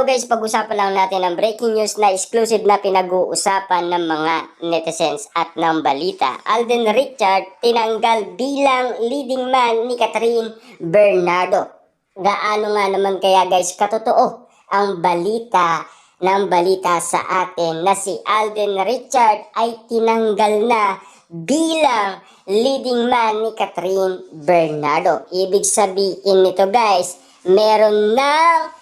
Now guys, pag-usapan lang natin ang breaking news na exclusive na pinag-uusapan ng mga netizens at ng balita. Alden Richard tinanggal bilang leading man ni Catherine Bernardo. Gaano nga naman kaya guys katotoo ang balita ng balita sa atin na si Alden Richard ay tinanggal na bilang leading man ni Catherine Bernardo. Ibig sabihin nito guys, meron ng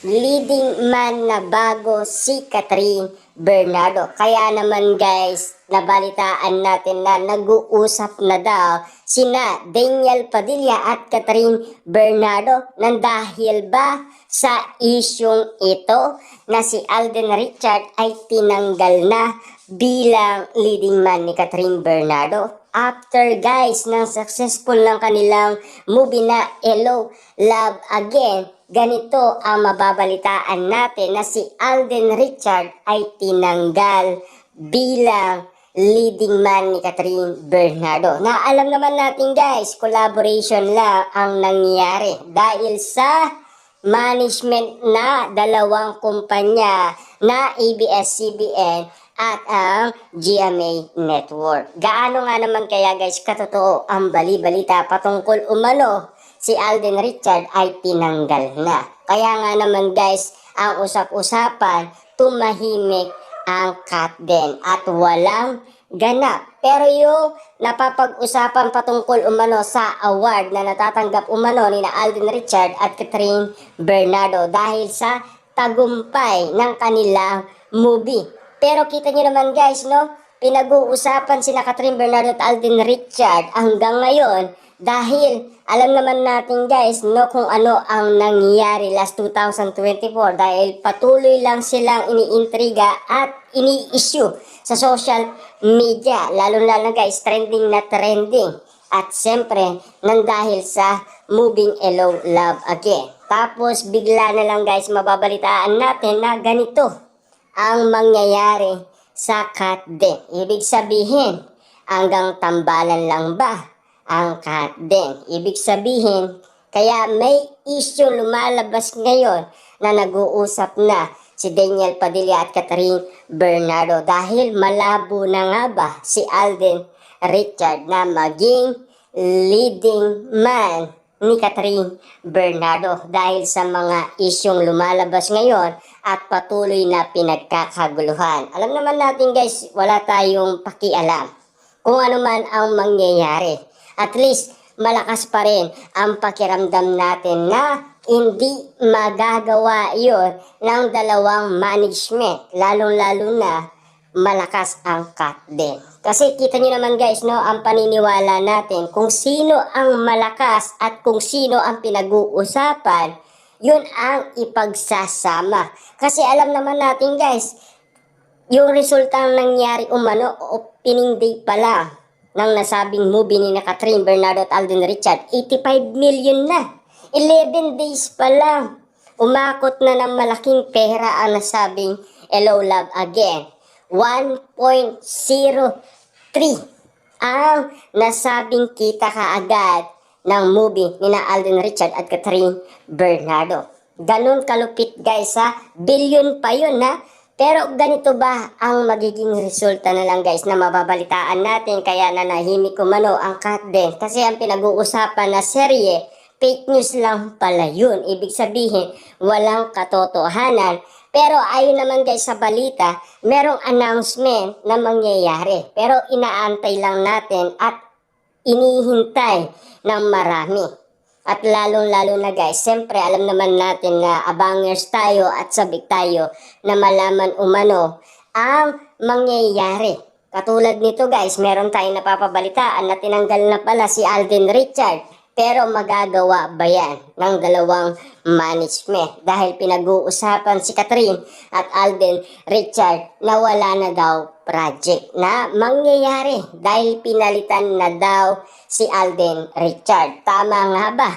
leading man na bago si Catherine Bernardo. Kaya naman guys, nabalitaan natin na nag-uusap na daw sina Daniel Padilla at Catherine Bernardo nang dahil ba sa isyong ito na si Alden Richard ay tinanggal na bilang leading man ni Catherine Bernardo. After guys ng successful ng kanilang movie na Hello, Love Again, ganito ang mababalitaan natin na si Alden Richard ay tinanggal bilang leading man ni Catherine Bernardo. Na alam naman natin guys, collaboration lang ang nangyari dahil sa management na dalawang kumpanya na ABS-CBN at ang GMA Network. Gaano nga naman kaya guys katotoo ang bali-balita patungkol umano si Alden Richard ay tinanggal na. Kaya nga naman guys, ang usap-usapan, tumahimik ang Katden at walang ganap. Pero yung napapag-usapan patungkol umano sa award na natatanggap umano ni na Alden Richard at Catherine Bernardo dahil sa tagumpay ng kanilang movie. Pero kita nyo naman guys, no? Pinag-uusapan sina Catherine Bernardo at Alden Richard hanggang ngayon dahil alam naman natin guys, no, kung ano ang nangyari last 2024 dahil patuloy lang silang iniintriga at ini-issue sa social media. Lalo-lalo guys, trending na trending. At siyempre, nang dahil sa moving Hello, Love Again. Tapos bigla na lang guys, mababalitaan natin na ganito ang mangyayari sa Katden. Ibig sabihin, hanggang tambalan lang ba ang Katden? Ibig sabihin, kaya may issue lumalabas ngayon na nag-uusap na si Daniel Padilla at Catherine Bernardo dahil malabo na nga ba si Alden Richard na maging leading man ni Catherine Bernardo dahil sa mga isyong lumalabas ngayon at patuloy na pinagkakaguluhan. Alam naman natin guys, wala tayong pakialam kung ano man ang mangyayari. At least malakas pa rin ang pakiramdam natin na hindi magagawa yon ng dalawang management, lalong-lalo na malakas ang Katden. Kasi kita nyo naman guys, no, ang paniniwala natin kung sino ang malakas at kung sino ang pinag-uusapan, yun ang ipagsasama. Kasi alam naman natin guys, yung resulta ng nangyari umano, opening day pa lang ng nasabing movie ni Catherine Bernardo at Alden Richard, 85 million na. 11 days pa lang. Umakot na ng malaking pera ang nasabing Hello, Love Again. 1.03 ang nasabing kita kaagad ng movie ni na Alden Richard at Catherine Bernardo. Ganun kalupit guys ha, billion pa yun ha. Pero ganito ba ang magiging resulta na lang guys na mababalitaan natin kaya nanahimik umano ang Katden? Kasi ang pinag-uusapan na serye, fake news lang pala yun. Ibig sabihin, walang katotohanan. Pero ayon naman guys sa balita, merong announcement na mangyayari. Pero inaantay lang natin at inihintay ng marami. At lalong-lalo na guys, siyempre alam naman natin na abangers tayo at sabik tayo na malaman umano ang mangyayari. Katulad nito guys, meron tayong napapabalitaan na tinanggal na pala si Alden Richard. Pero magagawa ba yan ng dalawang management? Dahil pinag-uusapan si Catherine at Alden Richard na wala na daw project na mangyayari dahil pinalitan na daw si Alden Richard. Tama nga ba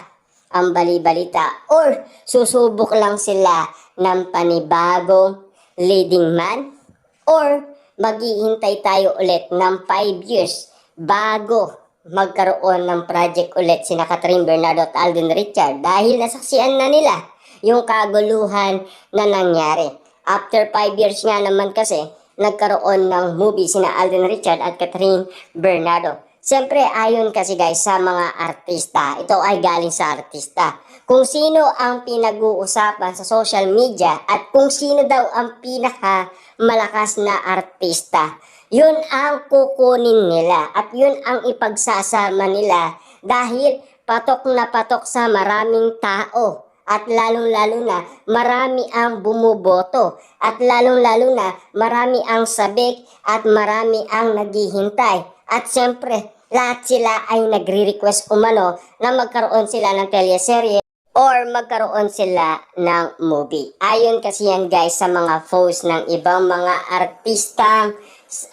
ang bali-balita? Or susubok lang sila ng panibagong leading man? Or maghihintay tayo ulit ng 5 years bago magkaroon ng project ulit sina Catherine Bernardo at Alden Richard dahil nasaksihan na nila yung kaguluhan na nangyari. After 5 years nga naman kasi, nagkaroon ng movie sina Alden Richard at Catherine Bernardo. Siyempre, ayon kasi guys sa mga artista, ito ay galing sa artista. Kung sino ang pinag-uusapan sa social media at kung sino daw ang pinaka malakas na artista, yun ang kukunin nila at yun ang ipagsasama nila dahil patok na patok sa maraming tao. At lalong-lalo na marami ang bumuboto at lalong-lalo na marami ang sabik at marami ang naghihintay. At syempre, lahat sila ay nagre-request umano na magkaroon sila ng teleserye or magkaroon sila ng movie. Ayon kasi yan guys sa mga posts ng ibang mga artistang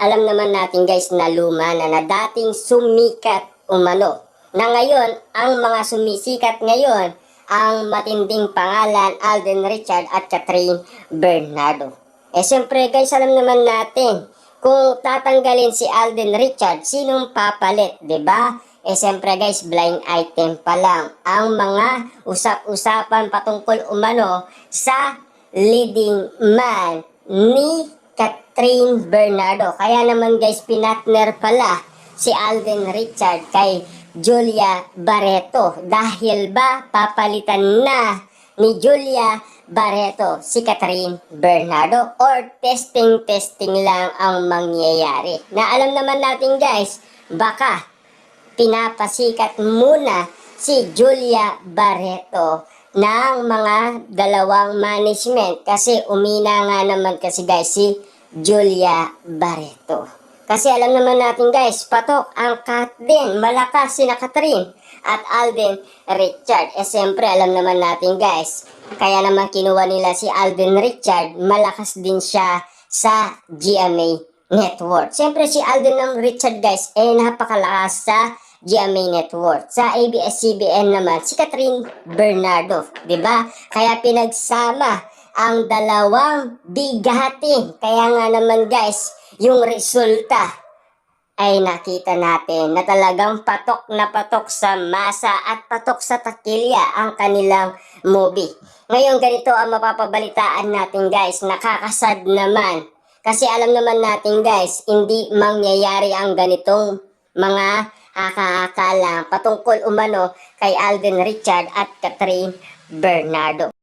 alam naman natin guys na luma na dating sumikat umano. Na ngayon, ang mga sumisikat ngayon, ang matinding pangalan Alden Richard at Catherine Bernardo. Siyempre guys, alam naman natin, kung tatanggalin si Alden Richard, sinong papalit, 'di ba? Siyempre guys, blind item pa lang ang mga usap-usapan patungkol umano sa leading man ni Catherine Bernardo. Kaya naman guys, pinatner pala si Alden Richard kay Julia Barreto dahil ba papalitan na ni Julia Barreto si Catherine Bernardo or testing lang ang mangyayari. Na alam naman natin guys, baka pinapasikat muna si Julia Barreto ng mga dalawang management kasi umina nga naman kasi guys si Julia Barreto. Kasi alam naman natin guys, patok ang cut din, malakas sina Catherine at Alden Richard. Siyempre alam naman natin guys, kaya naman kinuha nila si Alden Richard, malakas din siya sa GMA Network. Siyempre si Alden Richard guys, napakalakas sa GMA Network. Sa ABS-CBN naman, si Catherine Bernardo, 'di ba? Kaya pinagsama ang dalawang bigatin. Kaya nga naman guys, yung resulta ay nakita natin na talagang patok na patok sa masa at patok sa takilya ang kanilang movie. Ngayon ganito ang mapapabalitaan natin guys, nakakasad naman. Kasi alam naman natin guys, hindi mangyayari ang ganitong mga haka-haka lang patungkol umano kay Alden Richard at Catherine Bernardo.